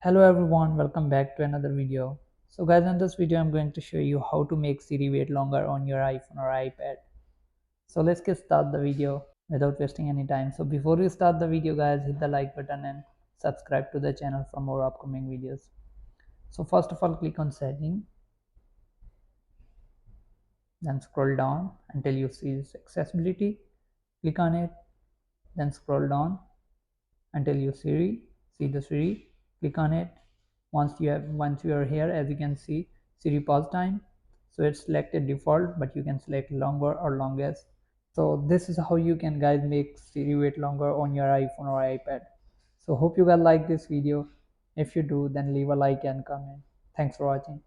Hello everyone, welcome back to another video. So guys, in this video I'm going to show you how to make Siri wait longer on your iPhone or iPad. So let's get start the video without wasting any time. So before we start the video guys, hit the like button and subscribe to the channel for more upcoming videos. So first of all, click on setting, then scroll down until you see accessibility. Click on it, then scroll down until you see the Siri. Click on it. Once you are here, as you can see, Siri pause time. So it's selected default, but you can select longer or longest. So this is how you can guys make Siri wait longer on your iPhone or iPad. So hope you guys like this video. If you do, then leave a like and comment. Thanks for watching.